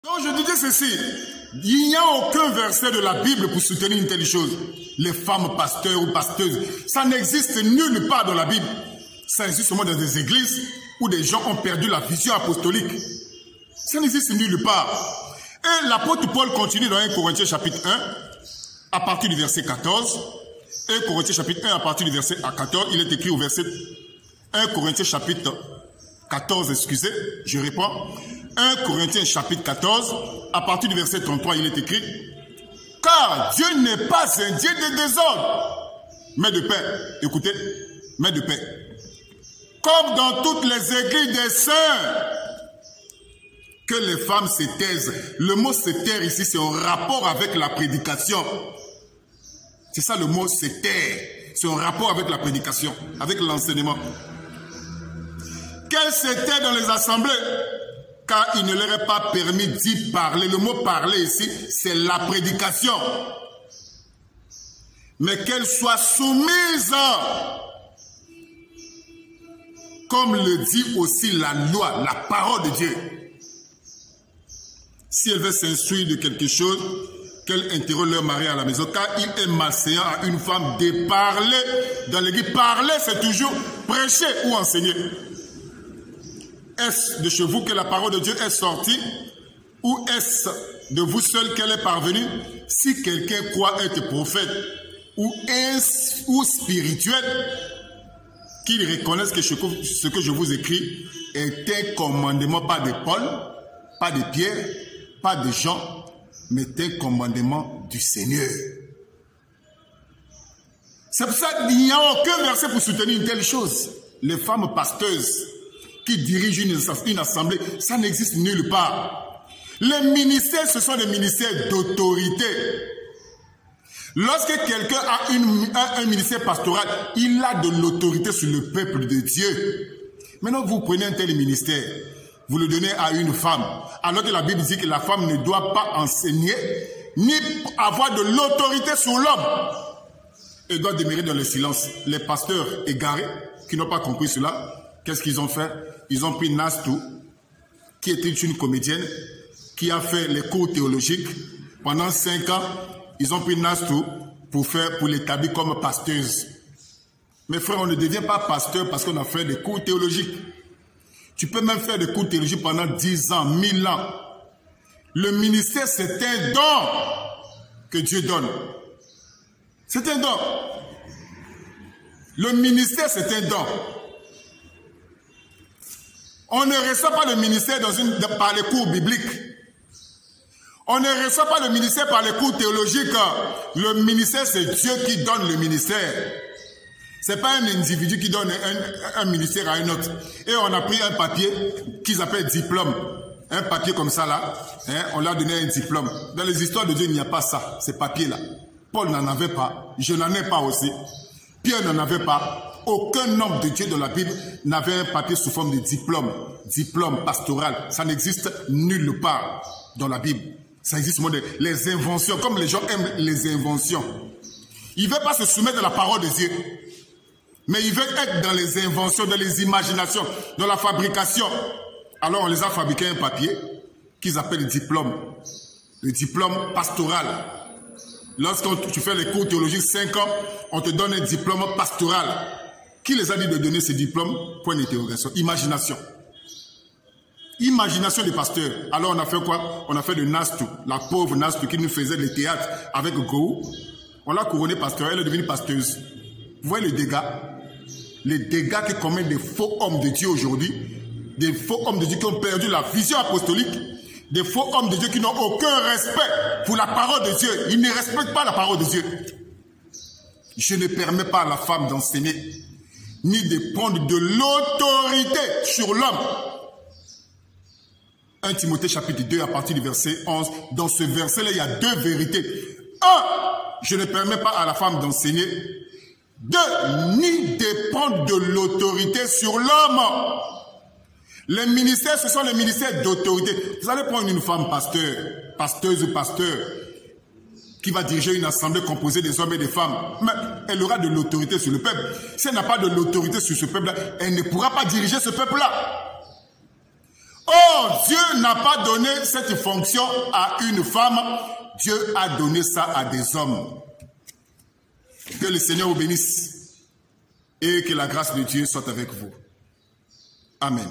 Donc je disais ceci, il n'y a aucun verset de la Bible pour soutenir une telle chose. Les femmes pasteurs ou pasteuses, ça n'existe nulle part dans la Bible. Ça existe seulement dans des églises où des gens ont perdu la vision apostolique. Ça n'existe nulle part. Et l'apôtre Paul continue dans 1 Corinthiens chapitre 1, à partir du verset 14. 1 Corinthiens chapitre 1, à partir du verset 14, il est écrit au verset 1 Corinthiens chapitre 14, excusez, je reprends. 1 Corinthiens chapitre 14, à partir du verset 33, il est écrit: car Dieu n'est pas un Dieu de désordre, mais de paix. Écoutez, mais de paix. Comme dans toutes les églises des saints, que les femmes se taisent. Le mot se taire ici, c'est en rapport avec la prédication. C'est ça le mot se taire. C'est en rapport avec la prédication, avec l'enseignement. Qu'elles se taisent dans les assemblées, car il ne leur est pas permis d'y parler. Le mot parler ici, c'est la prédication. Mais qu'elles soient soumises, comme le dit aussi la loi, la parole de Dieu. Si elle veut s'instruire de quelque chose, qu'elle interroge leur mari à la maison, car il est malséant à une femme de parler dans l'église. Parler, c'est toujours prêcher ou enseigner. Est-ce de chez vous que la parole de Dieu est sortie, ou est-ce de vous seul qu'elle est parvenue? Si quelqu'un croit être prophète ou spirituel, qu'il reconnaisse que ce que je vous écris est un commandement, pas de Paul, pas de Pierre, pas de Jean, mais un commandement du Seigneur. C'est pour ça qu'il n'y a aucun verset pour soutenir une telle chose. Les femmes pasteuses qui dirigent une assemblée, ça n'existe nulle part. Les ministères, ce sont des ministères d'autorité. Lorsque quelqu'un a un ministère pastoral, il a de l'autorité sur le peuple de Dieu. Maintenant, vous prenez un tel ministère, vous le donnez à une femme, alors que la Bible dit que la femme ne doit pas enseigner, ni avoir de l'autorité sur l'homme. Elle doit demeurer dans le silence. Les pasteurs égarés, qui n'ont pas compris cela, qu'est-ce qu'ils ont fait? Ils ont pris Nastou, qui était une comédienne, qui a fait les cours théologiques. Pendant 5 ans, ils ont pris Nastou pour l'établir comme pasteuse. Mes frères, on ne devient pas pasteur parce qu'on a fait des cours théologiques. Tu peux même faire des cours théologiques pendant 10 ans, 1000 ans. Le ministère, c'est un don que Dieu donne. C'est un don. Le ministère, c'est un don. On ne reçoit pas le ministère par les cours bibliques. On ne reçoit pas le ministère par les cours théologiques. Le ministère, c'est Dieu qui donne le ministère. Ce n'est pas un individu qui donne un ministère à un autre. Et on a pris un papier qu'ils appellent diplôme. Un papier comme ça là, hein, on leur a donné un diplôme. Dans les histoires de Dieu, il n'y a pas ça, ces papiers-là. Paul n'en avait pas, je n'en ai pas aussi. Pierre n'en avait pas. Aucun homme de Dieu dans la Bible n'avait un papier sous forme de diplôme. Diplôme pastoral. Ça n'existe nulle part dans la Bible. Ça existe les inventions, comme les gens aiment les inventions. Ils ne veulent pas se soumettre à la parole de Dieu. Mais ils veulent être dans les inventions, dans les imaginations, dans la fabrication. Alors on les a fabriqué un papier qu'ils appellent le diplôme pastoral. Lorsque tu fais les cours théologiques 5 ans, on te donne un diplôme pastoral. Qui les a dit de donner ce diplôme? Point d'interrogation. Imagination. Imagination des pasteurs. Alors on a fait quoi? On a fait de Nastou, la pauvre Nastou qui nous faisait le théâtre avec Gou. On l'a couronnée pasteur, elle est devenue pasteuse. Vous voyez les dégâts? Les dégâts que commettent des faux hommes de Dieu aujourd'hui, des faux hommes de Dieu qui ont perdu la vision apostolique, des faux hommes de Dieu qui n'ont aucun respect pour la parole de Dieu. Ils ne respectent pas la parole de Dieu. Je ne permets pas à la femme d'enseigner, ni de prendre de l'autorité sur l'homme. 1 Timothée chapitre 2 à partir du verset 11. Dans ce verset-là, il y a 2 vérités. 1, je ne permets pas à la femme d'enseigner. 2, ni de prendre de l'autorité sur l'homme. Les ministères, ce sont les ministères d'autorité. Vous allez prendre une femme pasteuse ou pasteur, qui va diriger une assemblée composée des hommes et des femmes. Mais elle aura de l'autorité sur le peuple. Si elle n'a pas de l'autorité sur ce peuple-là, elle ne pourra pas diriger ce peuple-là. Or, Dieu n'a pas donné cette fonction à une femme, Dieu a donné ça à des hommes. Que le Seigneur vous bénisse et que la grâce de Dieu soit avec vous. Amen.